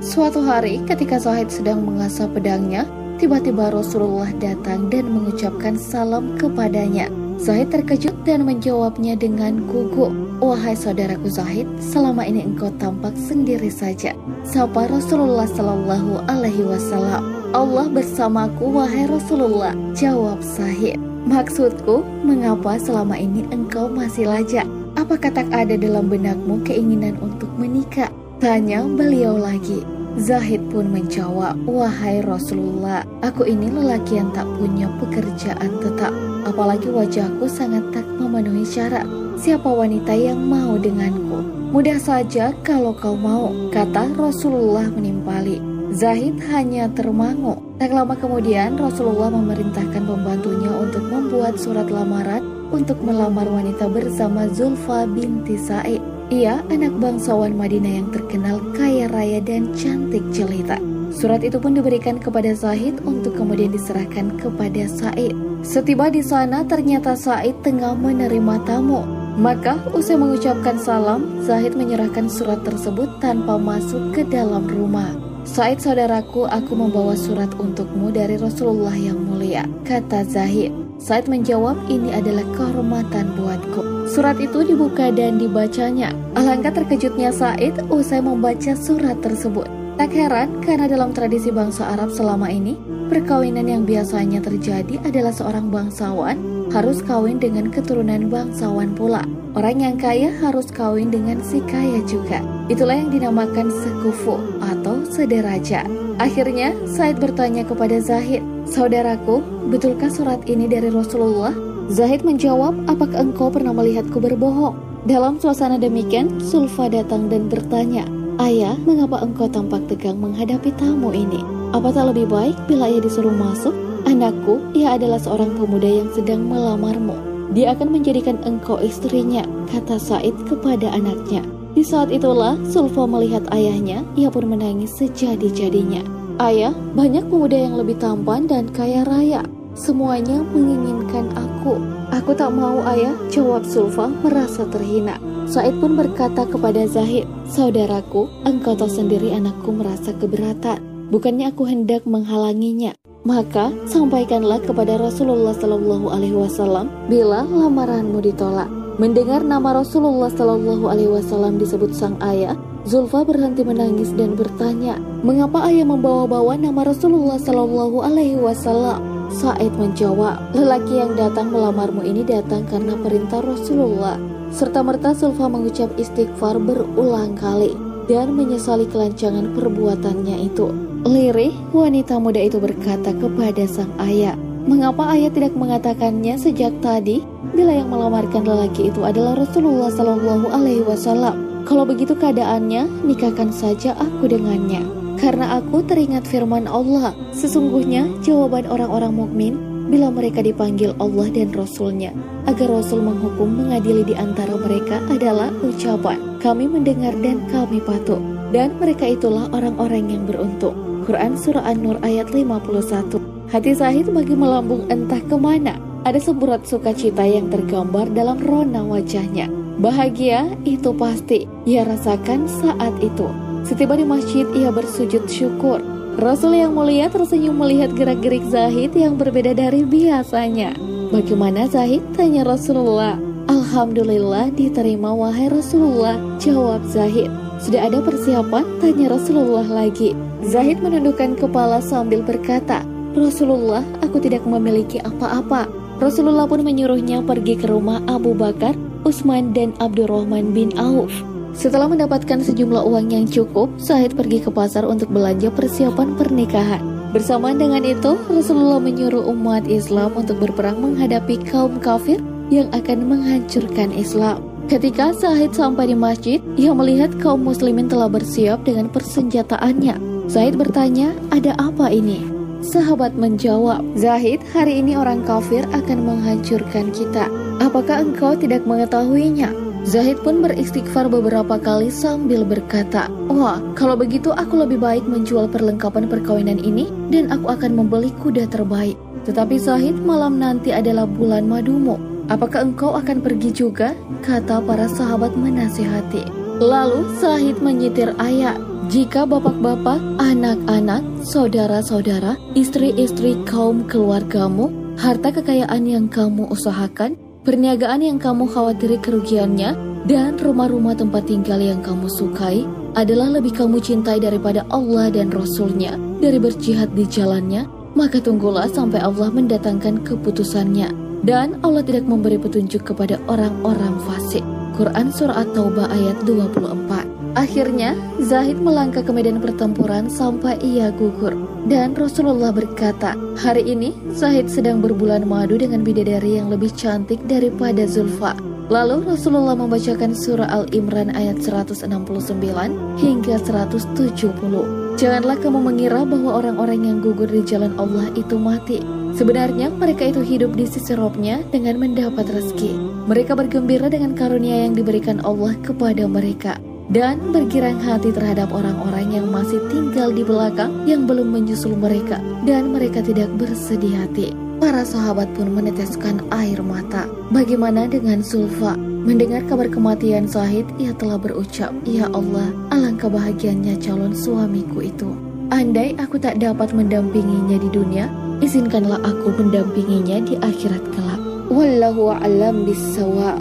Suatu hari ketika Zahid sedang mengasah pedangnya, tiba-tiba Rasulullah datang dan mengucapkan salam kepadanya. Zahid terkejut dan menjawabnya dengan gugup. "Wahai saudaraku Zahid, selama ini engkau tampak sendiri saja," sapa Rasulullah Shallallahu Alaihi Wasallam. "Allah bersamaku wahai Rasulullah," jawab Zahid. "Maksudku, mengapa selama ini engkau masih lajang? Apakah tak ada dalam benakmu keinginan untuk menikah?" tanya beliau lagi. Zahid pun menjawab, "Wahai Rasulullah, aku ini lelaki yang tak punya pekerjaan tetap. Apalagi wajahku sangat tak memenuhi syarat. Siapa wanita yang mau denganku? Mudah saja kalau kau mau," kata Rasulullah menimpali. Zahid hanya termangu. Tak lama kemudian Rasulullah memerintahkan pembantunya untuk membuat surat lamaran untuk melamar wanita bersama Zulfa binti Sa'id. Ia anak bangsawan Madinah yang terkenal kaya raya dan cantik jelita. Surat itu pun diberikan kepada Zahid untuk kemudian diserahkan kepada Sa'id. Setiba di sana ternyata Sa'id tengah menerima tamu. Maka usai mengucapkan salam, Zahid menyerahkan surat tersebut tanpa masuk ke dalam rumah. "Sa'id saudaraku, aku membawa surat untukmu dari Rasulullah yang mulia," kata Zahid. Sa'id menjawab, "Ini adalah kehormatan buatku." Surat itu dibuka dan dibacanya. Alangkah terkejutnya Sa'id usai membaca surat tersebut. Tak heran karena dalam tradisi bangsa Arab selama ini, perkawinan yang biasanya terjadi adalah seorang bangsawan harus kawin dengan keturunan bangsawan pula. Orang yang kaya harus kawin dengan si kaya juga. Itulah yang dinamakan sekufu atau sederajat. Akhirnya Sa'id bertanya kepada Zahid, "Saudaraku, betulkah surat ini dari Rasulullah?" Zahid menjawab, "Apakah engkau pernah melihatku berbohong?" Dalam suasana demikian, Zulfa datang dan bertanya, "Ayah, mengapa engkau tampak tegang menghadapi tamu ini? Apa tak lebih baik bila ia disuruh masuk? Anakku, ia adalah seorang pemuda yang sedang melamarmu. Dia akan menjadikan engkau istrinya," kata Sa'id kepada anaknya. Di saat itulah Zulfa melihat ayahnya, ia pun menangis sejadi-jadinya. "Ayah, banyak pemuda yang lebih tampan dan kaya raya. Semuanya menginginkan aku." "Aku tak mau ayah," jawab Zulfa merasa terhina. Sa'id pun berkata kepada Zahid, "Saudaraku, engkau tahu sendiri anakku merasa keberatan. Bukannya aku hendak menghalanginya. Maka sampaikanlah kepada Rasulullah Shallallahu Alaihi Wasallam bila lamaranmu ditolak." Mendengar nama Rasulullah Shallallahu Alaihi Wasallam disebut sang ayah, Zulfa berhenti menangis dan bertanya, "Mengapa ayah membawa-bawa nama Rasulullah Shallallahu Alaihi Wasallam?" Sa'id menjawab, "Lelaki yang datang melamarmu ini datang karena perintah Rasulullah." Serta-merta Zulfa mengucap istighfar berulang kali dan menyesali kelancangan perbuatannya itu. Lirih, wanita muda itu berkata kepada sang ayah, "Mengapa ayah tidak mengatakannya sejak tadi bila yang melamarkan lelaki itu adalah Rasulullah Shallallahu Alaihi Wasallam? Kalau begitu keadaannya, nikahkan saja aku dengannya. Karena aku teringat firman Allah, sesungguhnya jawaban orang-orang mukmin bila mereka dipanggil Allah dan Rasul-Nya agar Rasul menghukum mengadili di antara mereka adalah ucapan, 'Kami mendengar dan kami patuh,' dan mereka itulah orang-orang yang beruntung." Quran Surah An-Nur ayat 51. Hati Zahid bagi melambung entah kemana. Ada semburat sukacita yang tergambar dalam rona wajahnya. Bahagia itu pasti ia rasakan saat itu. Setiba di masjid, ia bersujud syukur. Rasul yang mulia tersenyum melihat gerak-gerik Zahid yang berbeda dari biasanya. "Bagaimana Zahid?" tanya Rasulullah. "Alhamdulillah diterima wahai Rasulullah," jawab Zahid. "Sudah ada persiapan?" tanya Rasulullah lagi. Zahid menundukkan kepala sambil berkata, "Rasulullah, aku tidak memiliki apa-apa." Rasulullah pun menyuruhnya pergi ke rumah Abu Bakar, Utsman dan Abdurrahman bin Auf. Setelah mendapatkan sejumlah uang yang cukup, Zahid pergi ke pasar untuk belanja persiapan pernikahan. Bersamaan dengan itu, Rasulullah menyuruh umat Islam untuk berperang menghadapi kaum kafir yang akan menghancurkan Islam. Ketika Zahid sampai di masjid, ia melihat kaum muslimin telah bersiap dengan persenjataannya. Zahid bertanya, "Ada apa ini?" Sahabat menjawab, "Zahid, hari ini orang kafir akan menghancurkan kita. Apakah engkau tidak mengetahuinya?" Zahid pun beristighfar beberapa kali sambil berkata, "Wah, kalau begitu aku lebih baik menjual perlengkapan perkawinan ini dan aku akan membeli kuda terbaik. Tetapi Zahid, malam nanti adalah bulan madumu. Apakah engkau akan pergi juga?" kata para sahabat menasihati. Lalu Zahid menyitir ayat, "Jika bapak-bapak, anak-anak, saudara-saudara, istri-istri kaum keluargamu, harta kekayaan yang kamu usahakan, perniagaan yang kamu khawatiri kerugiannya, dan rumah-rumah tempat tinggal yang kamu sukai adalah lebih kamu cintai daripada Allah dan Rasul-Nya dari berjihad di jalannya, maka tunggulah sampai Allah mendatangkan keputusannya. Dan Allah tidak memberi petunjuk kepada orang-orang fasik." Quran Surah At-Taubah ayat 24. Akhirnya, Zahid melangkah ke medan pertempuran sampai ia gugur. Dan Rasulullah berkata, "Hari ini Zahid sedang berbulan madu dengan bidadari yang lebih cantik daripada Zulfa." Lalu Rasulullah membacakan surah Al-Imran ayat 169 hingga 170. "Janganlah kamu mengira bahwa orang-orang yang gugur di jalan Allah itu mati. Sebenarnya mereka itu hidup di sisi Rabb-Nya dengan mendapat rezeki. Mereka bergembira dengan karunia yang diberikan Allah kepada mereka, dan bergirang hati terhadap orang-orang yang masih tinggal di belakang yang belum menyusul mereka, dan mereka tidak bersedih hati." Para sahabat pun meneteskan air mata. Bagaimana dengan Zulfa? Mendengar kabar kematian Zahid, ia telah berucap, "Ya Allah, alangkah bahagianya calon suamiku itu. Andai aku tak dapat mendampinginya di dunia, izinkanlah aku mendampinginya di akhirat kelak." Wallahu a'lam bissawab.